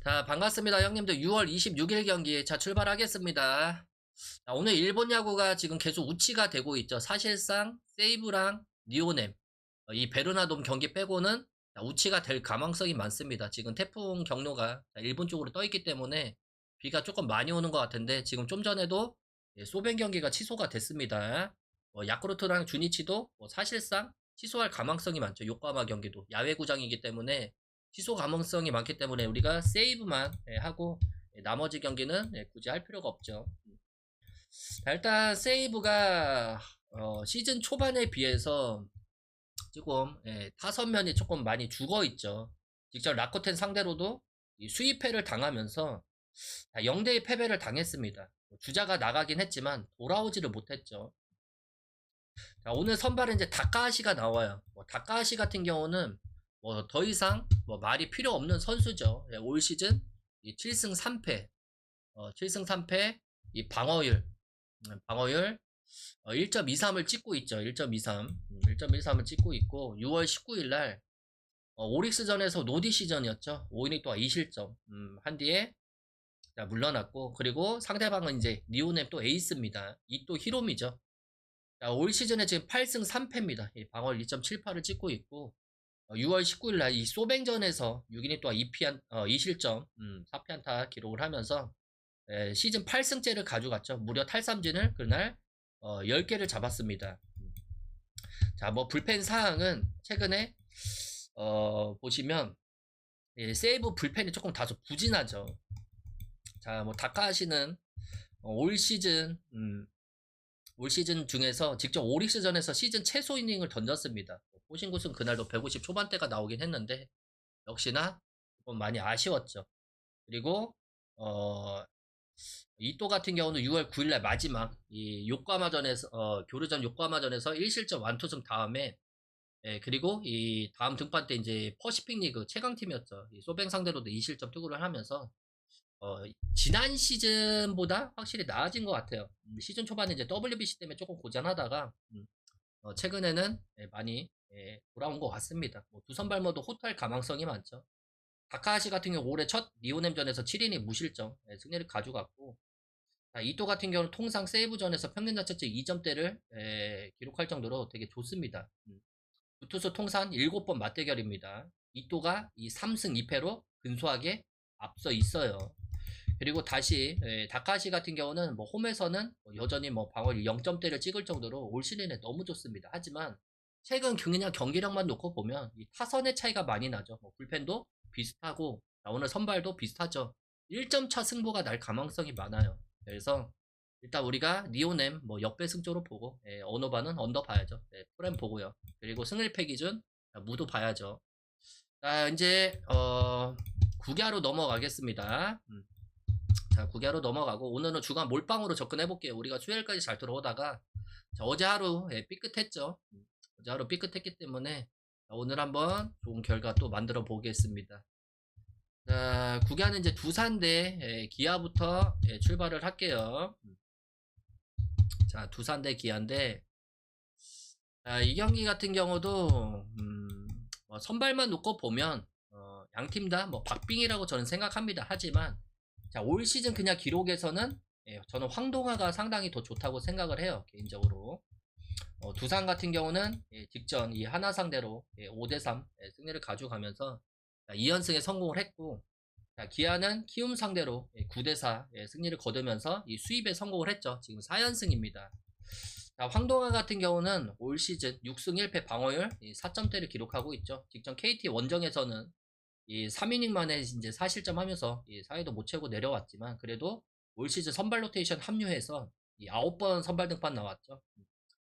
자, 반갑습니다. 형님들 6월 26일 경기 자 출발하겠습니다. 자, 오늘 일본 야구가 지금 계속 우치가 되고 있죠. 사실상 세이브랑 니오넴 이 베르나돔 경기 빼고는 우치가 될 가망성이 많습니다. 지금 태풍 경로가 일본 쪽으로 떠 있기 때문에 비가 조금 많이 오는 것 같은데 지금 좀 전에도 소벤 경기가 취소가 됐습니다. 야쿠르트랑 주니치도 사실상 취소할 가망성이 많죠. 요코하마 경기도 야외 구장이기 때문에 취소 가능성이 많기 때문에 우리가 세이브만 하고 나머지 경기는 굳이 할 필요가 없죠. 자, 일단 세이브가 시즌 초반에 비해서 조금 타선면이 조금 많이 죽어 있죠. 직접 라코텐 상대로도 수입패를 당하면서 0대2 패배를 당했습니다. 주자가 나가긴 했지만 돌아오지를 못했죠. 자, 오늘 선발은 이제 다카하시가 나와요. 다카하시 같은 경우는 더 이상 말이 필요 없는 선수죠. 올 시즌 7승 3패, 7승 3패, 이 방어율 1.23을 찍고 있죠. 1.23, 1.13을 찍고 있고 6월 19일 날 오릭스전에서 노디 시전이었죠. 5이닝 동안 2실점 한 뒤에 물러났고, 그리고 상대방은 이제 니오넴 또 에이스입니다. 이 또 히롬이죠. 자, 올 시즌에 지금 8승 3패입니다. 방어율 2.78을 찍고 있고 6월 19일 날 이 소뱅전에서 6이닝 동안 2실점 4피안타 기록을 하면서 시즌 8승째를 가져갔죠. 무려 탈삼진을 그날 10개를 잡았습니다. 자, 불펜 사항은 최근에 보시면 세이브 불펜이 조금 다소 부진하죠. 자, 다카하시는 올 시즌 중에서 직접 오릭스전에서 시즌 최소 이닝을 던졌습니다. 보신 곳은 그날도 150 초반대가 나오긴 했는데 역시나 조금 많이 아쉬웠죠. 그리고 이또 같은 경우는 6월 9일날 마지막 이 요코하마전에서 교류전 요코하마전에서 1실점 완투승 다음에 그리고 이 다음 등판 때 이제 퍼시픽 리그 최강팀이었죠. 이 소뱅 상대로도 2실점 투구를 하면서 지난 시즌보다 확실히 나아진 것 같아요. 시즌 초반에 이제 WBC 때문에 조금 고전하다가 최근에는 많이 돌아온 것 같습니다. 두 선발모두 호투할 가망성이 많죠. 다카하시 같은 경우 올해 첫 리오넴전에서 7이닝 무실점 승리를 가져갔고, 이또 같은 경우는 통상 세이브전에서 평균 자책점 2점대를 기록할 정도로 되게 좋습니다. 두 투수 통산 7번 맞대결입니다. 이또가 이 3승 2패로 근소하게 앞서 있어요. 그리고 다시 다카시 같은 경우는 홈에서는 여전히 방어율 0점대를 찍을 정도로 올 시즌에 너무 좋습니다. 하지만 최근 그냥 경기력만 놓고 보면 이 타선의 차이가 많이 나죠. 불펜도 비슷하고 오늘 선발도 비슷하죠. 1점 차 승부가 날 가능성이 많아요. 그래서 일단 우리가 니오넴 역배 승조로 보고 어노바는 언더 봐야죠. 프렘 보고요. 그리고 승일패 기준 무도 봐야죠. 자, 이제 구기아로 넘어가겠습니다. 자, 구기아로 넘어가고 오늘은 주간 몰빵으로 접근해 볼게요. 우리가 수요일까지 잘 들어오다가 어제 하루 삐끗했죠. 어제 하루 삐끗했기 때문에 오늘 한번 좋은 결과 또 만들어 보겠습니다. 자, 구기아는 이제 두산 대 기아부터 출발을 할게요. 자, 두산 대 기아인데 이 경기 같은 경우도 선발만 놓고 보면 양팀 다 박빙이라고 저는 생각합니다. 하지만 자, 올 시즌 그냥 기록에서는 저는 황동아가 상당히 더 좋다고 생각을 해요. 개인적으로. 두산 같은 경우는 직전 이 하나 상대로 5대3 승리를 가져가면서 2연승에 성공을 했고, 자, 기아는 키움 상대로 9대4 승리를 거두면서 이 수입에 성공을 했죠. 지금 4연승입니다. 자, 황동아 같은 경우는 올 시즌 6승 1패 방어율 4점대를 기록하고 있죠. 직전 KT 원정에서는 이 3이닝 만에 이제 4실점 하면서 이 사회도 못 채고 내려왔지만 그래도 올 시즌 선발 로테이션 합류해서 이 9번 선발 등판 나왔죠.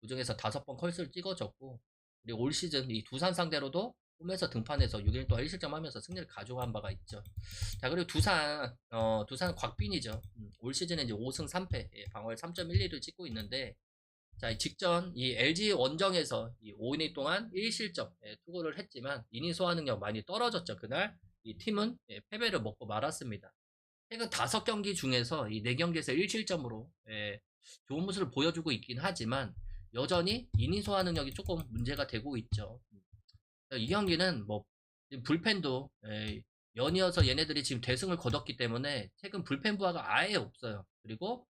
그 중에서 5번 컬스를 찍어줬고, 그리고 올 시즌 이 두산 상대로도 홈에서 등판해서 6일 동안 1실점 하면서 승리를 가져간 바가 있죠. 자, 그리고 두산 곽빈이죠. 올 시즌에 이제 5승 3패 방어율 3.12를 찍고 있는데, 자, 직전 이 LG 원정에서 이 5이닝 동안 1실점 투구를 했지만 이닝 소화 능력 많이 떨어졌죠. 그날 이 팀은 패배를 먹고 말았습니다. 최근 5경기 중에서 이 4경기에서 1실점으로 좋은 모습을 보여주고 있긴 하지만 여전히 이닝 소화 능력이 조금 문제가 되고 있죠. 이 경기는 불펜도 연이어서 얘네들이 지금 대승을 거뒀기 때문에 최근 불펜 부하가 아예 없어요. 그리고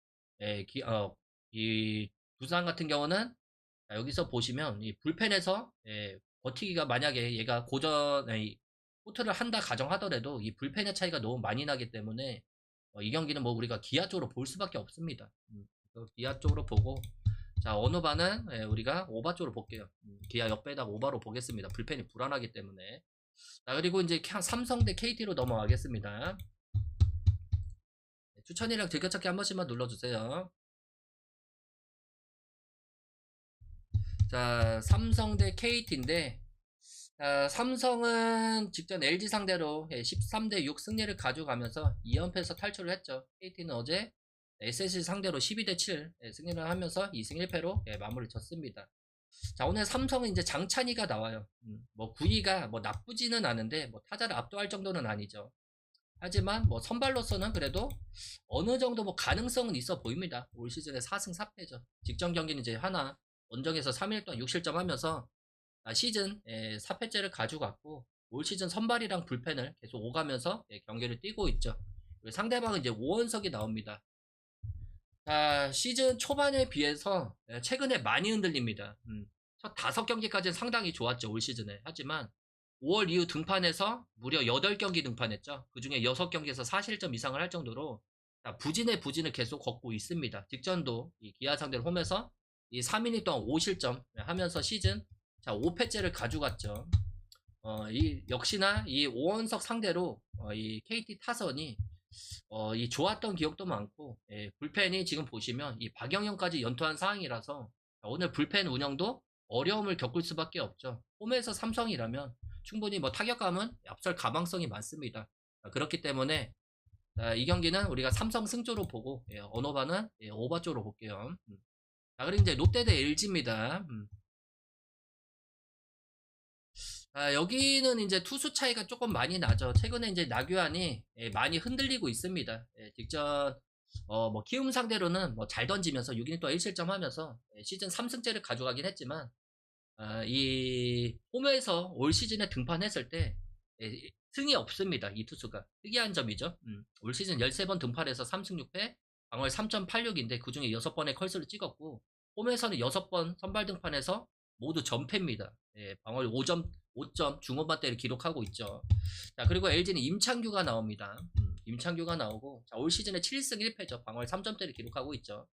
이 두산 같은 경우는 여기서 보시면 이 불펜에서 버티기가 만약에 얘가 포트를 한다 가정하더라도 이 불펜의 차이가 너무 많이 나기 때문에 이 경기는 뭐 우리가 기아 쪽으로 볼 수밖에 없습니다. 기아 쪽으로 보고 자 어느 바는 우리가 오바 쪽으로 볼게요. 기아 역배당 오바로 보겠습니다. 불펜이 불안하기 때문에 자 그리고 이제 삼성 대 KT로 넘어가겠습니다. 추천이랑 즐겨찾기 한 번씩만 눌러주세요. 자 삼성 대 KT인데 삼성은 직전 LG 상대로 13대 6 승리를 가져가면서 2연패에서 탈출을 했죠. KT는 어제 SSG 상대로 12대 7 승리를 하면서 2승 1패로 마무리를 졌습니다. 자 오늘 삼성은 이제 장찬희가 나와요. 뭐 구위가 뭐 나쁘지는 않은데 뭐 타자를 압도할 정도는 아니죠. 하지만 뭐 선발로서는 그래도 어느 정도 뭐 가능성은 있어 보입니다. 올 시즌에 4승 4패죠. 직전 경기는 이제 하나 원정에서 3일 동안 6실점 하면서 시즌 4패째를 가져갔고 올 시즌 선발이랑 불펜을 계속 오가면서 경기를 뛰고 있죠. 상대방은 이제 오원석이 나옵니다. 시즌 초반에 비해서 최근에 많이 흔들립니다. 첫 5경기까지는 상당히 좋았죠, 올 시즌에. 하지만 5월 이후 등판에서 무려 8경기 등판했죠. 그 중에 6경기에서 4실점 이상을 할 정도로 부진의 부진을 계속 걷고 있습니다. 직전도 이 기아 상대로 홈에서 이 3이닝 동안 5실점 하면서 시즌 5패째를 가져갔죠. 역시나 이 오원석 상대로 이 KT 타선이 이 좋았던 기억도 많고 불펜이 지금 보시면 이 박영현까지 연투한 상황이라서 오늘 불펜 운영도 어려움을 겪을 수밖에 없죠. 홈에서 삼성이라면 충분히 뭐 타격감은 앞설 가망성이 많습니다. 그렇기 때문에 이 경기는 우리가 삼성 승조로 보고 언어바는 오바 쪽으로 볼게요. 자 그리고 이제 롯데 대 LG입니다. 여기는 이제 투수 차이가 조금 많이 나죠. 최근에 이제 나규환이 많이 흔들리고 있습니다. 직전 뭐 키움 상대로는 뭐 잘 던지면서 6이닝 동안 1실점 하면서 시즌 3승째를 가져가긴 했지만 이 홈에서 올 시즌에 등판했을 때 승이 없습니다. 이 투수가 특이한 점이죠. 올 시즌 13번 등판해서 3승 6패 방어율 3.86인데 그중에 6번의 컬스를 찍었고 홈에서는 6번 선발 등판해서 모두 전패입니다. 방어율 5점 중후반대를 기록하고 있죠. 자 그리고 LG는 임창규가 나옵니다. 임창규가 나오고 올 시즌에 7승 1패죠. 방어율 3점대를 기록하고 있죠.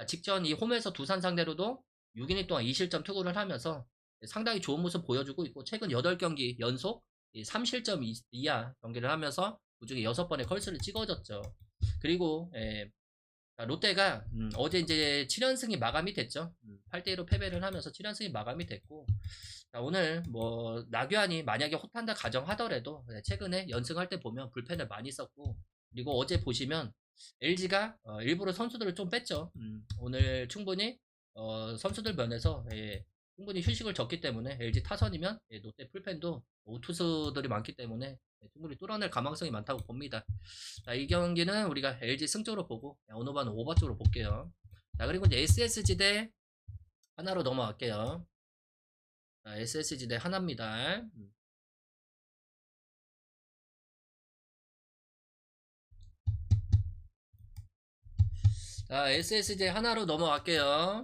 직전 이 홈에서 두산 상대로도 6이닝 동안 2실점 투구를 하면서 상당히 좋은 모습 보여주고 있고 최근 8경기 연속 3실점 이하 경기를 하면서 그중에 6번의 컬스를 찍어줬죠. 그리고 롯데가 어제 이제 7연승이 마감이 됐죠. 8대1로 패배를 하면서 7연승이 마감이 됐고 오늘 뭐 나규환이 만약에 헛한다 가정하더라도 최근에 연승할 때 보면 불펜을 많이 썼고 그리고 어제 보시면 LG가 일부러 선수들을 좀 뺐죠. 오늘 충분히 선수들 면에서 충분히 휴식을 줬기 때문에 LG 타선이면 롯데 풀펜도 투수들이 많기 때문에 충분히 뚫어낼 가망성이 많다고 봅니다. 자, 이 경기는 우리가 LG 승쪽으로 보고 오늘 반은 오버 쪽으로 볼게요. 자 그리고 이제 SSG 대 하나로 넘어갈게요. 자, SSG 대 하나입니다. 자, SSG 하나로 넘어갈게요.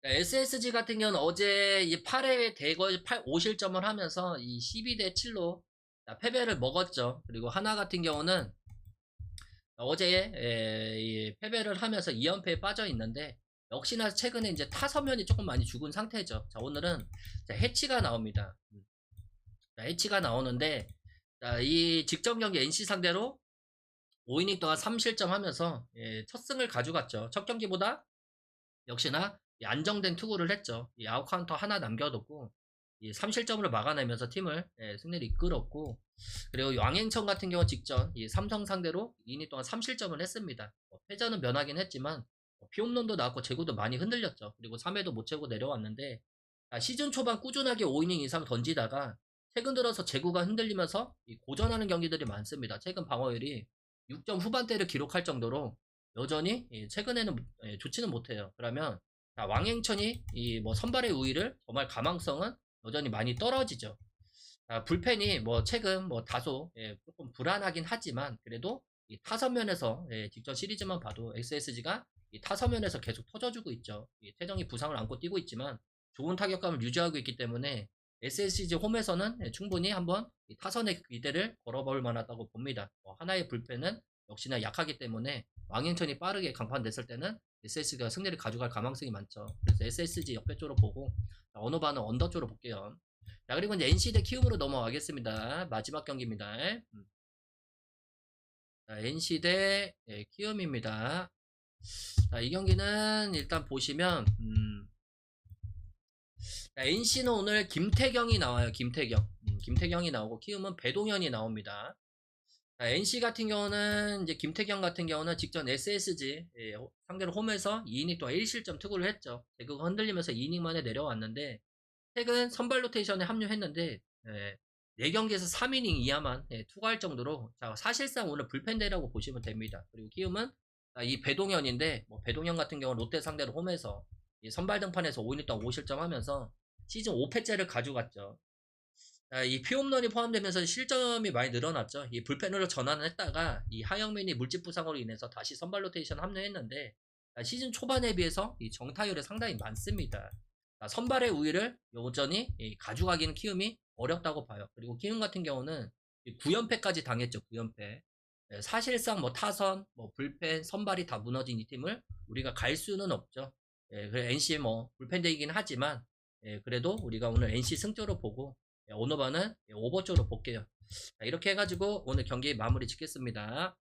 SSG 같은 경우는 어제 이 8회 대거 5실점을 하면서 이 12대 7로 패배를 먹었죠. 그리고 하나 같은 경우는 어제 패배를 하면서 2연패에 빠져 있는데 역시나 최근에 이제 타선면이 조금 많이 죽은 상태죠. 자, 오늘은 해치가 나옵니다. 해치가 나오는데 이 직전 경기 NC 상대로 5이닝 동안 3실점 하면서 첫 승을 가져갔죠. 첫 경기보다 역시나 안정된 투구를 했죠. 아웃카운터 하나 남겨뒀고 3실점으로 막아내면서 팀을 승리를 이끌었고 그리고 왕행천 같은 경우 직전 삼성 상대로 2이닝 동안 3실점을 했습니다. 패전은 면하긴 했지만 피홈런도 나왔고 제구도 많이 흔들렸죠. 그리고 3회도 못 채고 내려왔는데 시즌 초반 꾸준하게 5이닝 이상 던지다가 최근 들어서 제구가 흔들리면서 고전하는 경기들이 많습니다. 최근 방어율이 6점 후반대를 기록할 정도로 여전히 최근에는 좋지는 못해요. 그러면 왕행천이 뭐 선발의 우위를 점할 가망성은 여전히 많이 떨어지죠. 불펜이 뭐 최근 뭐 다소 조금 불안하긴 하지만 그래도 이 타선면에서 직전 시리즈만 봐도 SSG가 이 타선면에서 계속 터져주고 있죠. 이 태정이 부상을 안고 뛰고 있지만 좋은 타격감을 유지하고 있기 때문에 SSG 홈에서는 충분히 한번 이 타선의 기대를 걸어볼 만하다고 봅니다. 하나의 불펜은 역시나 약하기 때문에 왕행천이 빠르게 강판됐을 때는 SSG가 승리를 가져갈 가능성이 많죠. 그래서 SSG 역배 쪽으로 보고 어느 반은 언더 쪽으로 볼게요. 자, 그리고 이제 NC 대 키움으로 넘어가겠습니다. 마지막 경기입니다. 자, NC 대 키움입니다. 자, 이 경기는 일단 보시면, NC는 오늘 김태경이 나와요. 김태경. 김태경이 나오고, 키움은 배동현이 나옵니다. 자, NC 같은 경우는, 이제 김태경 같은 경우는 직전 SSG, 상대로 홈에서 2이닝 동안 1실점 투구를 했죠. 그거 흔들리면서 2이닝 만에 내려왔는데, 최근 선발 로테이션에 합류했는데 4경기에서 3이닝 이하만 투구할 정도로 사실상 오늘 불펜대라고 보시면 됩니다. 그리고 키움은 이 배동현인데 뭐 배동현 같은 경우는 롯데 상대로 홈에서 선발 등판에서 5이닝 동안 5실점 하면서 시즌 5패째를 가져갔죠. 이 피홈런이 포함되면서 실점이 많이 늘어났죠. 이 불펜으로 전환을 했다가 이 하영민이 물집 부상으로 인해서 다시 선발 로테이션 합류했는데 시즌 초반에 비해서 이 정타율이 상당히 많습니다. 선발의 우위를 여전히 가져가기는 키움이 어렵다고 봐요. 그리고 키움 같은 경우는 9연패까지 당했죠. 9연패. 사실상 뭐 타선, 뭐 불펜, 선발이 다 무너진 이 팀을 우리가 갈 수는 없죠. 그래 NC 뭐 불펜대이긴 하지만 그래도 우리가 오늘 NC 승조로 보고 오너바는 오버 쪽으로 볼게요. 이렇게 해가지고 오늘 경기 마무리 짓겠습니다.